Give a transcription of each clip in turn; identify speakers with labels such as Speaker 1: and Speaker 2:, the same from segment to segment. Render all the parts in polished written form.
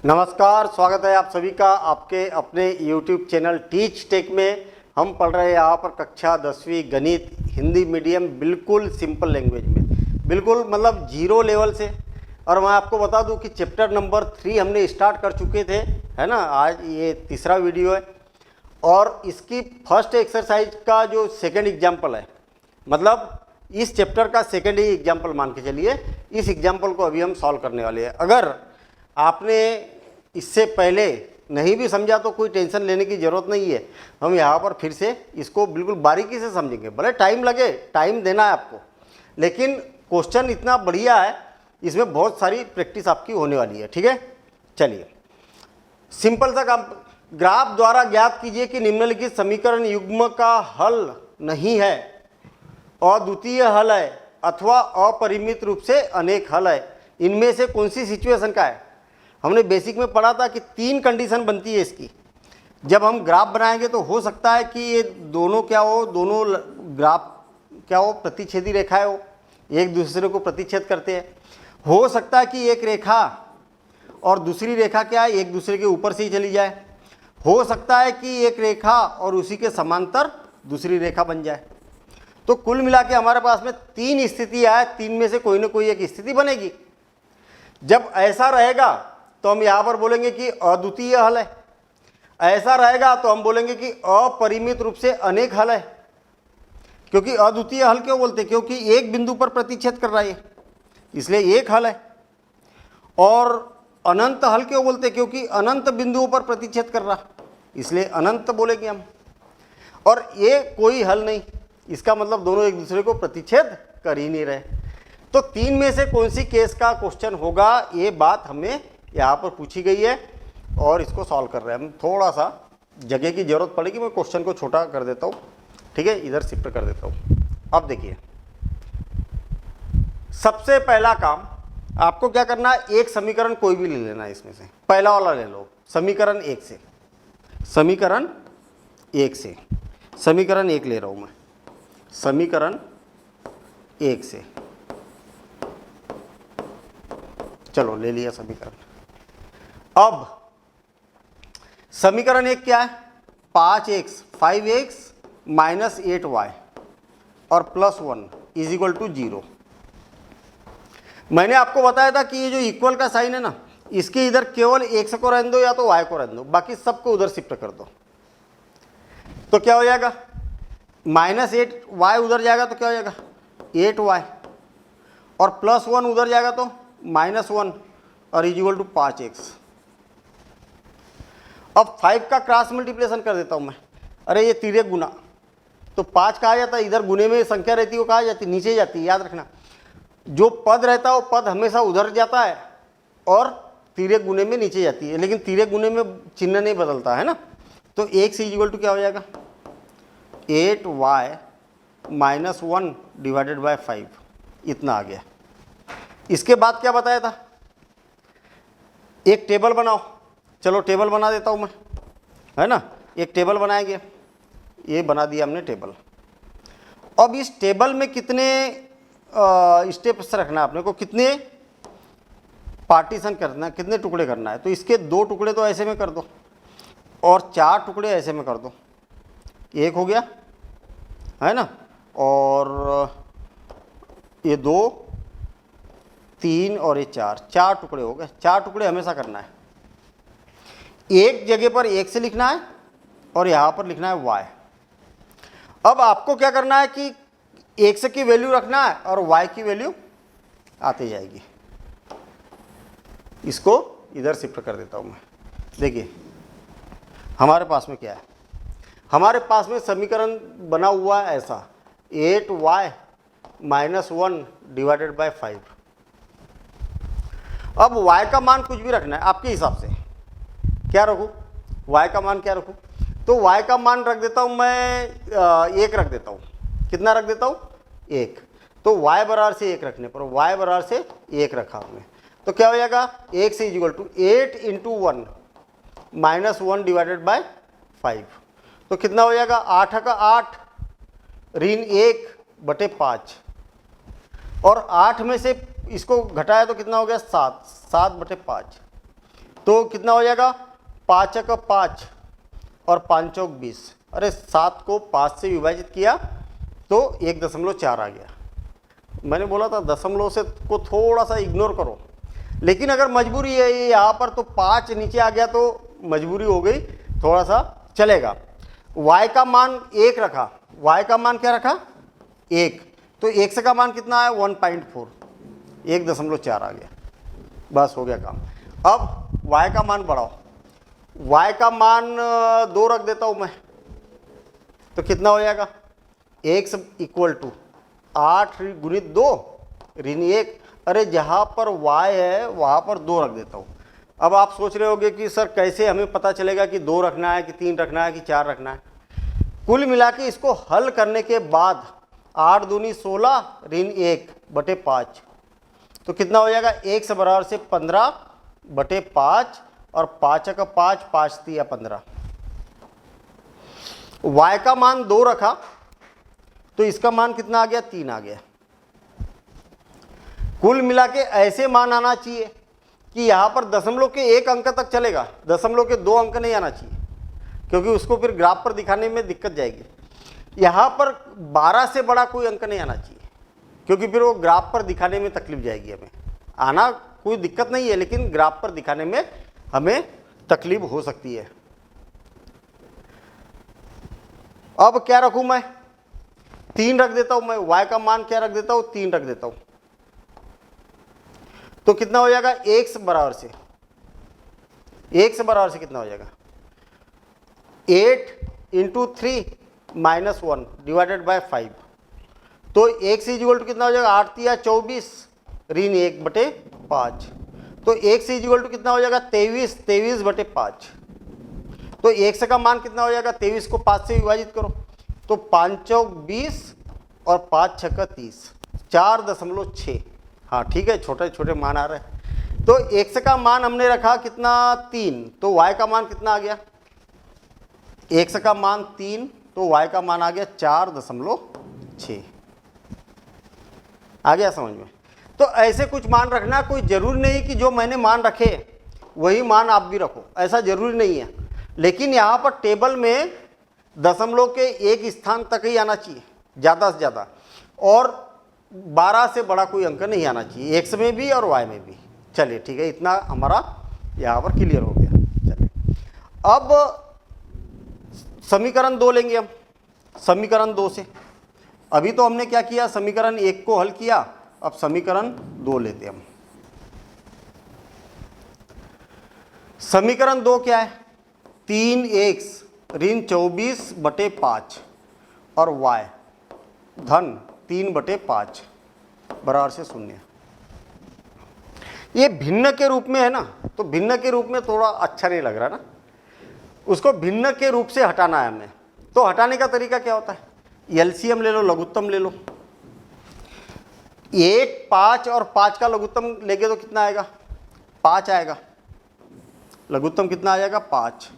Speaker 1: नमस्कार, स्वागत है आप सभी का आपके अपने YouTube चैनल टीच टेक में। हम पढ़ रहे हैं यहाँ पर कक्षा 10वीं गणित हिंदी मीडियम, बिल्कुल सिंपल लैंग्वेज में, बिल्कुल मतलब जीरो लेवल से। और मैं आपको बता दूं कि चैप्टर नंबर 3 हमने स्टार्ट कर चुके थे, है ना। आज ये तीसरा वीडियो है और इसकी फर्स्ट एक्सरसाइज का जो सेकेंड एग्जाम्पल है, मतलब इस चैप्टर का सेकेंड ही एग्जाम्पल मान के चलिए। इस एग्जाम्पल को अभी हम सॉल्व करने वाले हैं। अगर आपने इससे पहले नहीं भी समझा तो कोई टेंशन लेने की ज़रूरत नहीं है। हम यहाँ पर फिर से इसको बिल्कुल बारीकी से समझेंगे। भले टाइम लगे, टाइम देना है आपको, लेकिन क्वेश्चन इतना बढ़िया है, इसमें बहुत सारी प्रैक्टिस आपकी होने वाली है। ठीक है, चलिए सिंपल सा काम। ग्राफ द्वारा ज्ञात कीजिए कि निम्नलिखित समीकरण युग्म का हल नहीं है, अद्वितीय हल है अथवा अपरिमित रूप से अनेक हल है। इनमें से कौन सी सिचुएशन का है? हमने बेसिक में पढ़ा था कि 3 कंडीशन बनती है इसकी। जब हम ग्राफ बनाएंगे तो हो सकता है कि ये दोनों क्या हो, दोनों ग्राफ क्या हो, प्रतिच्छेदी रेखाएं हो, एक दूसरे को प्रतिच्छेद करते हैं। हो सकता है कि एक रेखा और दूसरी रेखा क्या है, एक दूसरे के ऊपर से ही चली जाए। हो सकता है कि एक रेखा और उसी के समांतर दूसरी रेखा बन जाए। तो कुल मिला के हमारे पास में 3 स्थितियां हैं, 3 में से कोई ना कोई एक स्थिति बनेगी। जब ऐसा रहेगा तो हम यहाँ पर बोलेंगे कि अद्वितीय हल है। ऐसा रहेगा तो हम बोलेंगे कि अपरिमित रूप से अनेक हल है। क्योंकि अद्वितीय हल क्यों बोलते हैं? क्योंकि एक बिंदु पर प्रतिच्छेद कर रहा है, इसलिए एक हल है। और अनंत हल क्यों बोलते हैं? क्योंकि अनंत बिंदुओं पर प्रतिच्छेद कर रहा, इसलिए अनंत बोलेंगे हम। और ये कोई हल नहीं, इसका मतलब दोनों एक दूसरे को प्रतिच्छेद कर ही नहीं रहे। तो 3 में से कौन सी केस का क्वेश्चन होगा, ये बात हमें यहाँ पर पूछी गई है और इसको सॉल्व कर रहे हैं हम। थोड़ा सा जगह की जरूरत पड़ेगी, मैं क्वेश्चन को छोटा कर देता हूँ। ठीक है, इधर शिफ्ट कर देता हूँ। अब देखिए, सबसे पहला काम आपको क्या करना है, एक समीकरण कोई भी ले लेना है। इसमें से पहला वाला ले लो, समीकरण 1 से। समीकरण 1 से, समीकरण 1 ले रहा हूँ मैं, समीकरण 1 से। चलो ले लिया समीकरण। अब समीकरण 1 क्या है? 5x माइनस 8y और प्लस 1 इज इक्वल टू 0। मैंने आपको बताया था कि ये जो इक्वल का साइन है ना, इसके इधर केवल x को रहने दो या तो y को रहने दो, बाकी सबको उधर शिफ्ट कर दो। तो क्या हो जाएगा, माइनस 8y उधर जाएगा तो क्या हो जाएगा 8y, और प्लस 1 उधर जाएगा तो माइनस 1 और इज इक्वल टू 5x। अब 5 का क्रॉस मल्टीप्लिकेशन कर देता हूं मैं। अरे ये तिर्यक गुना, तो 5 कहा जाता है, इधर गुने में संख्या रहती है वो कहा जाती है, नीचे जाती है। याद रखना, जो पद रहता है वो पद हमेशा उधर जाता है और तिर्यक गुने में नीचे जाती है, लेकिन तिर्यक गुने में चिन्ह नहीं बदलता है ना। तो x इज इक्वल टू क्या हो जाएगा 8y माइनस 1 डिवाइडेड बाय 5, इतना आ गया। इसके बाद क्या बताया था, एक टेबल बनाओ। चलो टेबल बना देता हूं मैं, है ना। एक टेबल बनाएंगे, ये बना दिया हमने टेबल। अब इस टेबल में कितने स्टेप्स रखना है अपने को, कितने पार्टीशन करना है, कितने टुकड़े करना है। तो इसके 2 टुकड़े तो ऐसे में कर दो और 4 टुकड़े ऐसे में कर दो। एक हो गया, है ना, और ये 2, 3 और ये 4 टुकड़े हो गए। 4 टुकड़े हमेशा करना है। एक जगह पर x से लिखना है और यहां पर लिखना है y। अब आपको क्या करना है कि x की वैल्यू रखना है और y की वैल्यू आती जाएगी। इसको इधर शिफ्ट कर देता हूं मैं। देखिए हमारे पास में क्या है, हमारे पास में समीकरण बना हुआ है ऐसा, 8y माइनस 1 डिवाइडेड बाय 5। अब y का मान कुछ भी रखना है आपके हिसाब से। क्या रखूं, y का मान क्या रखूं? तो y का मान रख देता हूं मैं 1 रख देता हूं। कितना रख देता हूं 1। तो y बराबर से 1 रखने पर y बराबर से 1 रखा हमने, तो क्या हो जाएगा x is equal to 8 into 1 minus 1 divided by 5। तो कितना हो जाएगा 8 का 8 ऋण 1 बटे 5, और 8 में से इसको घटाया तो कितना हो गया 7 बटे 5। तो कितना हो जाएगा, 5 × 5 और 5 चौक 20। अरे 7 को 5 से विभाजित किया तो 1.4 आ गया। मैंने बोला था दशमलव से को थोड़ा सा इग्नोर करो, लेकिन अगर मजबूरी है यहाँ पर तो 5 नीचे आ गया तो मजबूरी हो गई, थोड़ा सा चलेगा। y का मान 1 रखा, y का मान क्या रखा 1, तो x का मान कितना है 1.4, 1.4 आ गया, बस हो गया काम। अब y का मान बढ़ाओ, y का मान 2 रख देता हूँ मैं, तो कितना हो जाएगा x = 8 × 2 ऋण 1। अरे जहाँ पर y है वहाँ पर 2 रख देता हूँ। अब आप सोच रहे होंगे कि सर कैसे हमें पता चलेगा कि 2 रखना है कि 3 रखना है कि 4 रखना है। कुल मिला के इसको हल करने के बाद 8 दूनी 16 ऋण 1/5, तो कितना हो जाएगा x बराबर से 15/5 और 5 × 5 5 × 15। y का मान 2 रखा तो इसका मान कितना आ गया 3 आ गया। कुल मिला के ऐसे मान आना चाहिए कि यहाँ पर दशमलव के 1 अंक तक चलेगा, दशमलव के 2 अंक नहीं आना चाहिए, क्योंकि उसको फिर ग्राफ पर दिखाने में दिक्कत जाएगी। यहाँ पर 12 से बड़ा कोई अंक नहीं आना चाहिए, क्योंकि फिर वो ग्राफ पर दिखाने में तकलीफ जाएगी। हमें आना कोई दिक्कत नहीं है, लेकिन ग्राफ पर दिखाने में हमें तकलीफ हो सकती है। अब क्या रखूं मैं, 3 रख देता हूं मैं, y का मान क्या रख देता हूं 3 रख देता हूं, तो कितना हो जाएगा x बराबर से कितना हो जाएगा 8 × 3 - 1 / 5, तो x = कितना हो जाएगा 8 × 3 = 24 ऋण 1/5, तो x = कितना हो जाएगा 23/5, तो x का मान कितना हो जाएगा 23 को 5 से विभाजित करो, तो 5 चौक 20 और 5 छक्का 30, 4.6। हाँ ठीक है, छोटे छोटे मान आ रहे हैं। तो x का मान हमने रखा कितना 3, तो y का मान कितना आ गया, x का मान 3 तो y का मान आ गया 4.6। आ गया समझ में। तो ऐसे कुछ मान रखना, कोई जरूरी नहीं कि जो मैंने मान रखे वही मान आप भी रखो, ऐसा जरूरी नहीं है। लेकिन यहाँ पर टेबल में दशमलव के 1 स्थान तक ही आना चाहिए ज़्यादा से ज़्यादा, और 12 से बड़ा कोई अंक नहीं आना चाहिए, x में भी और y में भी। चलिए ठीक है, इतना हमारा यहाँ पर क्लियर हो गया। चलिए अब समीकरण 2 लेंगे हम। समीकरण 2 से अभी तो हमने क्या किया, समीकरण 1 को हल किया, अब समीकरण 2 लेते हैं हम। समीकरण 2 क्या है, 3x ऋण 24/5 और y धन 3/5 बराबर से 0। ये भिन्न के रूप में है ना, तो भिन्न के रूप में थोड़ा अच्छा नहीं लग रहा ना, उसको भिन्न के रूप से हटाना है हमें। तो हटाने का तरीका क्या होता है, एलसीएम ले लो, लघुत्तम ले लो। 1 5 और 5 का लघुत्तम लेंगे तो कितना आएगा 5 आएगा, लघुत्तम कितना आ जाएगा 5।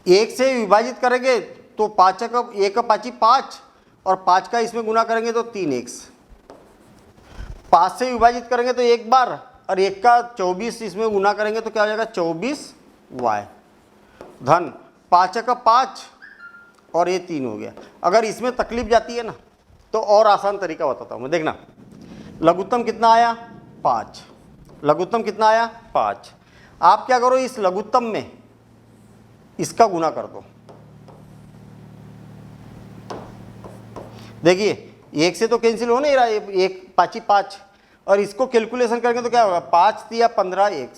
Speaker 1: 1 से विभाजित करेंगे तो 5 का 1 का 5 ही 5, और 5 का इसमें गुना करेंगे तो 3x। 5 से विभाजित करेंगे तो 1 बार, और 1 का 24 इसमें गुना करेंगे तो क्या हो जाएगा 24y धन 5 का 5 और ये 3 हो गया। अगर इसमें तकलीफ जाती है ना तो और आसान तरीका बताता हूँ मैं, देखना। लघुत्तम कितना आया 5, लघुत्तम कितना आया 5। आप क्या करो, इस लघुत्तम में इसका गुना कर दो। देखिए 1 से तो कैंसिल हो नहीं रहा, 1 5 ही 5, और इसको कैलकुलेशन करेंगे तो क्या होगा 5 × 15x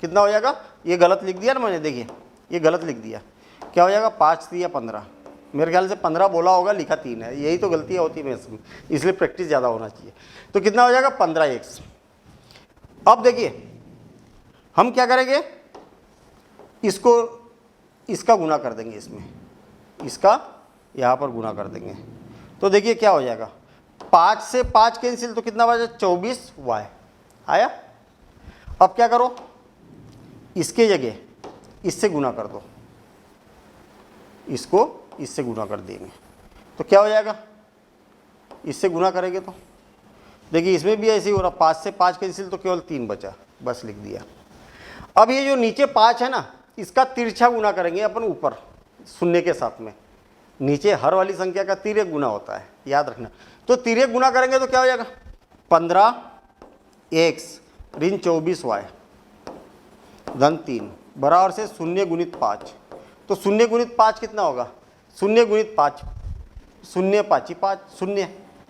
Speaker 1: कितना हो जाएगा, ये गलत लिख दिया ना मैंने, देखिए ये गलत लिख दिया। क्या हो जाएगा 5 × 15, मेरे ख्याल से 15 बोला होगा, लिखा 3 है, यही तो गलतियाँ होती है इसमें, इसलिए प्रैक्टिस ज़्यादा होना चाहिए। तो कितना हो जाएगा 15x। अब देखिए हम क्या करेंगे, इसको इसका गुना कर देंगे, इसमें इसका यहाँ पर गुना कर देंगे, तो देखिए क्या हो जाएगा 5 से 5 कैंसिल तो कितना बचा 24y आया। अब क्या करो, इसके जगह इससे गुना कर दो, इसको इससे गुना कर देंगे तो क्या हो जाएगा, इससे गुना करेंगे तो देखिए इसमें भी ऐसे ही हो रहा, 5 से 5 कैंसिल तो केवल 3 बचा, बस लिख दिया। अब ये जो नीचे 5 है ना, इसका तिरछा गुना करेंगे अपन ऊपर शून्य के साथ में। नीचे हर वाली संख्या का तिर्यक गुना होता है, याद रखना। तो तिर्यक गुना करेंगे तो क्या हो जाएगा, 15x ऋण 24y धन 3 बराबर से 0 गुणित 5। तो 0 गुणित 5 कितना होगा, 0 गुणित 5, 0 5 5 0,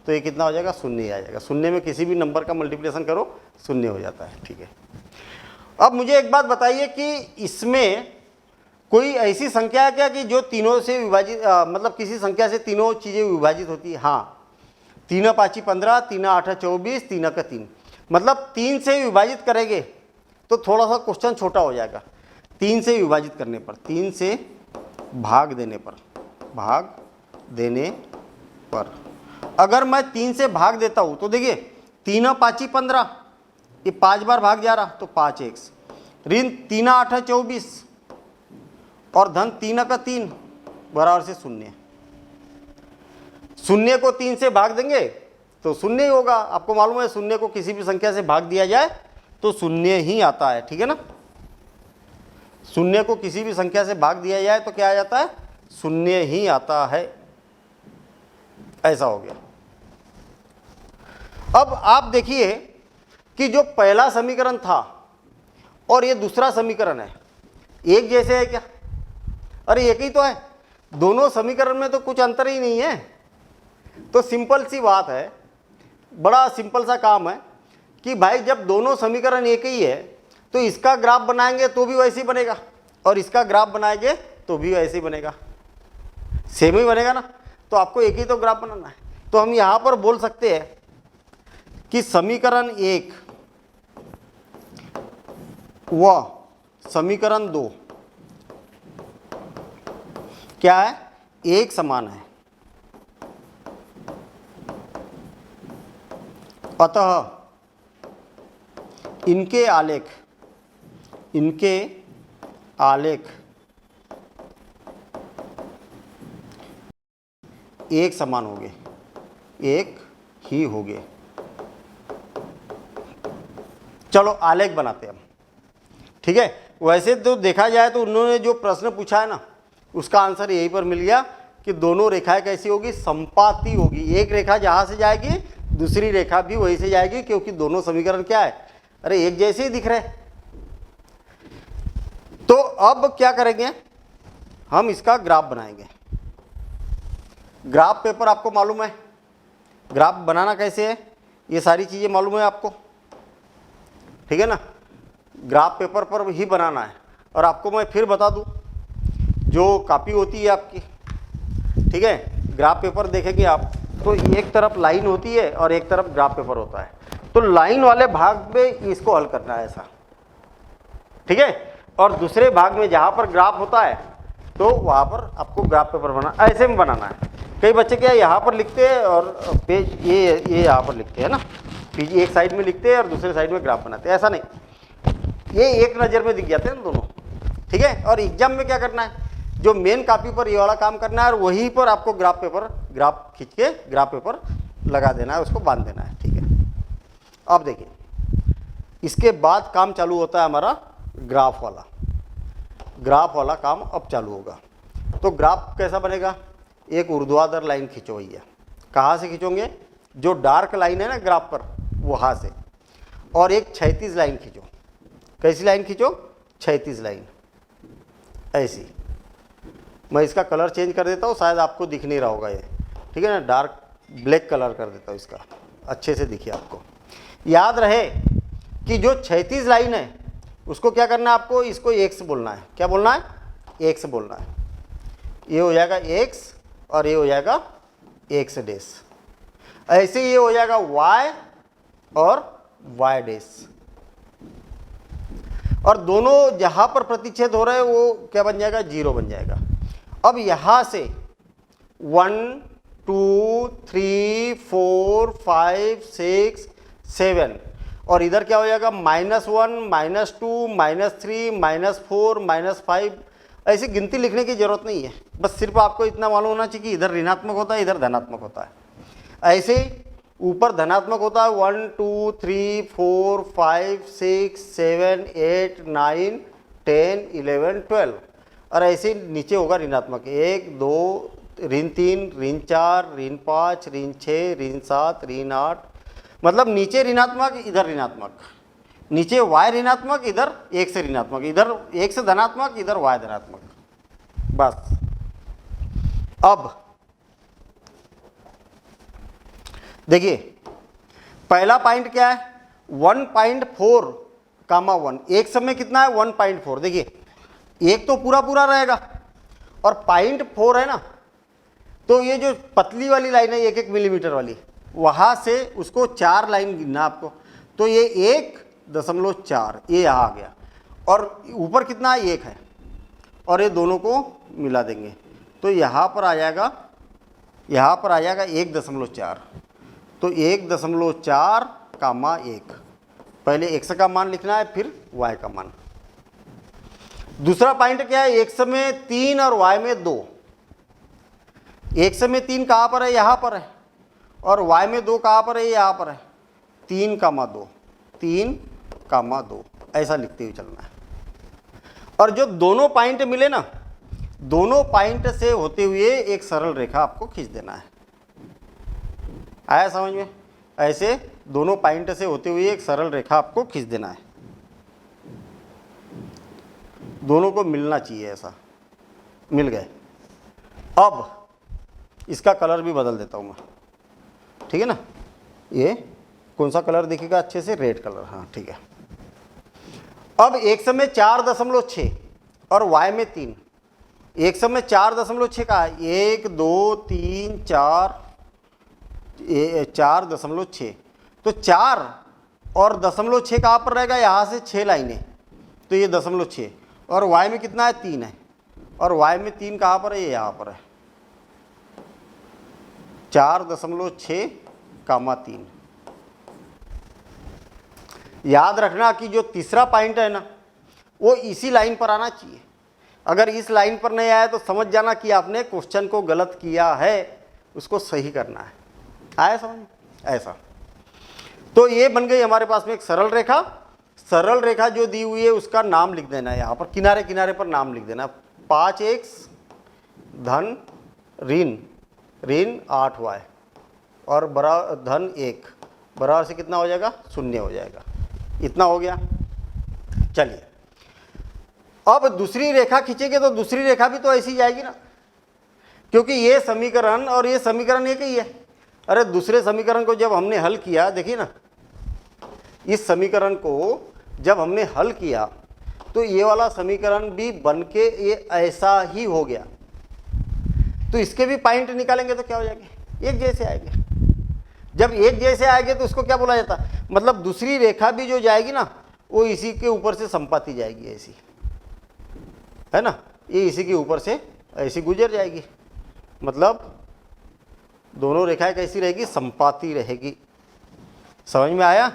Speaker 1: तो ये कितना हो जाएगा, 0 ही आ जाएगा। 0 में किसी भी नंबर का मल्टीप्लिकेशन करो 0 हो जाता है, ठीक है। अब मुझे एक बात बताइए कि इसमें कोई ऐसी संख्या है क्या कि जो तीनों से विभाजित, मतलब किसी संख्या से तीनों चीज़ें विभाजित होती है? हाँ, 3 5 15, 3 8 24, 3 का 3, मतलब 3 से विभाजित करेंगे तो थोड़ा सा क्वेश्चन छोटा हो जाएगा। 3 से विभाजित करने पर, 3 से भाग देने पर, अगर मैं 3 से भाग देता हूँ तो देखिए 3 5 15, ये 5 बार भाग जा रहा तो 5x ऋण 3 8 24 और धन 3 का 3 बराबर से 0। 0 को 3 से भाग देंगे तो 0 ही होगा। आपको मालूम है 0 को किसी भी संख्या से भाग दिया जाए तो 0 ही आता है, ठीक है ना। 0 को किसी भी संख्या से भाग दिया जाए तो क्या आ जाता है, 0 ही आता है। ऐसा हो गया। अब आप देखिए कि जो पहला समीकरण था और ये दूसरा समीकरण है, एक जैसे है क्या? अरे एक ही तो है, दोनों समीकरण में तो कुछ अंतर ही नहीं है। तो सिंपल सी बात है, बड़ा सिंपल सा काम है कि भाई जब दोनों समीकरण एक ही है तो इसका ग्राफ बनाएंगे तो भी वैसे ही बनेगा और इसका ग्राफ बनाएंगे तो भी वैसे ही बनेगा, सेम ही बनेगा ना। तो आपको एक ही तो ग्राफ बनाना है। तो हम यहाँ पर बोल सकते हैं कि समीकरण 1 व समीकरण 2 क्या है, एक समान है। अतः इनके आलेख एक समान होंगे, एक ही होंगे। चलो आलेख बनाते हैं हम, ठीक है। वैसे तो देखा जाए तो उन्होंने जो प्रश्न पूछा है ना, उसका आंसर यहीं पर मिल गया कि दोनों रेखाएं कैसी होगी, संपाती होगी। एक रेखा जहां से जाएगी दूसरी रेखा भी वहीं से जाएगी, क्योंकि दोनों समीकरण क्या है, अरे एक जैसे ही दिख रहे। तो अब क्या करेंगे, हम इसका ग्राफ बनाएंगे। ग्राफ पेपर आपको मालूम है, ग्राफ बनाना कैसे है, ये सारी चीजें मालूम है आपको, ठीक है ना। ग्राफ पेपर पर ही बनाना है। और आपको मैं फिर बता दूं, जो कॉपी होती है आपकी, ठीक है, ग्राफ पेपर देखेंगे आप तो एक तरफ लाइन होती है और एक तरफ ग्राफ पेपर होता है। तो लाइन वाले भाग में इसको हल करना है ऐसा, ठीक है। और दूसरे भाग में जहाँ पर ग्राफ होता है तो वहाँ पर आपको ग्राफ पेपर बनाना, ऐसे में बनाना है। कई बच्चे क्या यहाँ पर लिखते हैं और पेज ये यहाँ पर लिखते हैं ना, पेज एक साइड में लिखते हैं और दूसरे साइड में ग्राफ बनाते हैं। ऐसा नहीं, ये एक नज़र में दिख जाते हैं ना दोनों, ठीक है। और एग्जाम में क्या करना है, जो मेन कॉपी पर ये वाला काम करना है और वहीं पर आपको ग्राफ खींच के ग्राफ पेपर लगा देना है, उसको बांध देना है, ठीक है। अब देखिए, इसके बाद काम चालू होता है हमारा ग्राफ वाला काम अब चालू होगा। तो ग्राफ कैसा बनेगा, एक ऊर्ध्वाधर लाइन खींचो भैया। कहाँ से खींचोगे, जो डार्क लाइन है ना ग्राफ पर वहाँ से, और एक क्षैतिज लाइन खींचो। कैसी लाइन खींचो, क्षैतिज लाइन, ऐसी। मैं इसका कलर चेंज कर देता हूँ, शायद आपको दिख नहीं रहा होगा ये, ठीक है ना। डार्क ब्लैक कलर कर देता हूँ इसका, अच्छे से दिखिए आपको। याद रहे कि जो क्षैतिज लाइन है उसको क्या करना है आपको, इसको x बोलना है। क्या बोलना है, x बोलना है। ये हो जाएगा x और ये हो जाएगा x डैश। ऐसे ये हो जाएगा y और y डैश। और दोनों जहां पर प्रतिच्छेद हो रहे हैं वो क्या बन जाएगा, 0 बन जाएगा। अब यहां से 1 2 3 4 5 6 7 और इधर क्या हो जाएगा, -1 -2 -3 -4 -5। ऐसी गिनती लिखने की जरूरत नहीं है, बस सिर्फ आपको इतना मालूम होना चाहिए कि इधर ऋणात्मक होता है, इधर धनात्मक होता है। ऐसे ही ऊपर धनात्मक होता है 1 2 3 4 5 6 7 8 9 10 11 12, और ऐसे नीचे होगा ऋणात्मक 1 2 ऋण 3 ऋण 4 ऋण 5 ऋण 6 ऋण 7 ऋण 8, मतलब नीचे ऋणात्मक इधर ऋणात्मक, नीचे y ऋणात्मक इधर 1 से ऋणात्मक, इधर 1 से धनात्मक इधर y धनात्मक। बस अब देखिए पहला पॉइंट क्या है 1.4 कामा 1, एक समय कितना है 1.4। देखिए एक तो पूरा पूरा रहेगा और 0.4 है ना, तो ये जो पतली वाली लाइन है 1-1 मिलीमीटर वाली, वहां से उसको 4 लाइन गिनना आपको, तो ये 1.4 ये यहाँ आ गया, और ऊपर कितना है 1 है, और ये दोनों को मिला देंगे तो यहाँ पर आ जाएगा 1.4, तो 1.4 कामा 1, पहले x का मान लिखना है फिर y का मान। दूसरा पॉइंट क्या है, x में 3 और y में 2, x में 3 कहाँ पर है, यहाँ पर है, और y में 2 कहाँ पर है, यहाँ पर है, 3,2 3,2 ऐसा लिखते हुए चलना है। और जो दोनों पॉइंट मिले ना, दोनों पॉइंट से होते हुए एक सरल रेखा आपको खींच देना है। आया समझ में? ऐसे दोनों पॉइंट से होते हुए एक सरल रेखा आपको खींच देना है, दोनों को मिलना चाहिए, ऐसा मिल गए। अब इसका कलर भी बदल देता हूं मैं, ठीक है ना। ये कौन सा कलर दिखेगा अच्छे से, रेड कलर, हाँ ठीक है। अब एक समय 4.6 और y में 3, एक समय 4.6 का है 1 2 3 4 4.6, तो 4 और 0.6 कहाँ पर रहेगा, यहाँ से 6 लाइनें, तो ये 0.6, और y में कितना है 3 है, और y में 3 कहाँ पर है, ये यहाँ पर है 4.6 कामा 3। याद रखना कि जो तीसरा पॉइंट है ना वो इसी लाइन पर आना चाहिए, अगर इस लाइन पर नहीं आया तो समझ जाना कि आपने क्वेश्चन को गलत किया है, उसको सही करना है। आया समझ? ऐसा, तो ये बन गई हमारे पास में एक सरल रेखा। सरल रेखा जो दी हुई है उसका नाम लिख देना है, यहाँ पर किनारे किनारे पर नाम लिख देना, 5x धन ऋण 8y और धन 1 बराबर से कितना हो जाएगा, 0 हो जाएगा। इतना हो गया। चलिए अब दूसरी रेखा खींचेंगे तो दूसरी रेखा भी तो ऐसी जाएगी ना, क्योंकि ये समीकरण और ये समीकरण एक ही है। अरे दूसरे समीकरण को जब हमने हल किया, देखिए ना, इस समीकरण को जब हमने हल किया तो ये वाला समीकरण भी बन के ये ऐसा ही हो गया, तो इसके भी पॉइंट निकालेंगे तो क्या हो जाएंगे, एक जैसे आएंगे। जब एक जैसे आएंगे तो उसको क्या बोला जाता है, मतलब दूसरी रेखा भी जो जाएगी ना वो इसी के ऊपर से संपाती जाएगी, ऐसी है ना, ये इसी के ऊपर से ऐसी गुजर जाएगी, मतलब दोनों रेखाएं कैसी रहेगी, संपाती रहेगी। समझ में आया?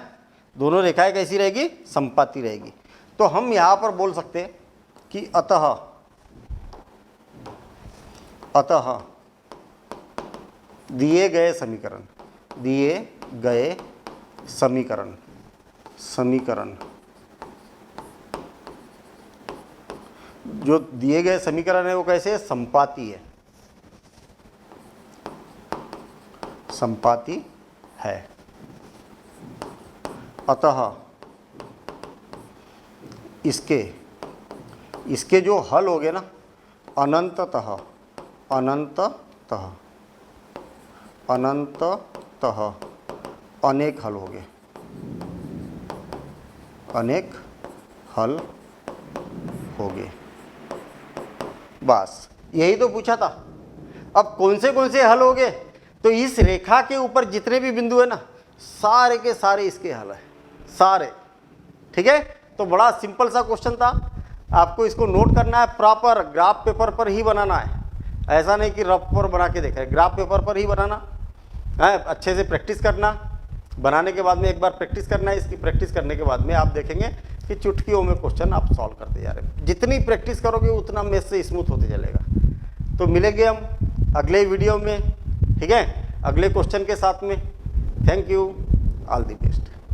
Speaker 1: दोनों रेखाएं कैसी रहेगी, संपाती रहेगी। तो हम यहाँ पर बोल सकते हैं कि अतः दिए गए समीकरण जो दिए गए समीकरण है वो कैसे है, संपाती है, संपाती है। अतः इसके जो हल हो गए ना, अनंततः अनेक हल हो गए, अनेक हल हो गए। बस यही तो पूछा था। अब कौन से हल हो गए, तो इस रेखा के ऊपर जितने भी बिंदु है ना, सारे के सारे इसके हल है, सारे। ठीक है, तो बड़ा सिंपल सा क्वेश्चन था, आपको इसको नोट करना है, प्रॉपर ग्राफ पेपर पर ही बनाना है, ऐसा नहीं कि रफ पर बना के देखा है, ग्राफ पेपर पर ही बनाना है, अच्छे से प्रैक्टिस करना। बनाने के बाद में एक बार प्रैक्टिस करना है, इसकी प्रैक्टिस करने के बाद में आप देखेंगे कि चुटकियों में क्वेश्चन आप सॉल्व करते जा रहे हैं। जितनी प्रैक्टिस करोगे उतना मैथ से स्मूथ होते चलेगा। तो मिलेंगे हम अगले वीडियो में, ठीक है, अगले क्वेश्चन के साथ में। Thank you, all the best.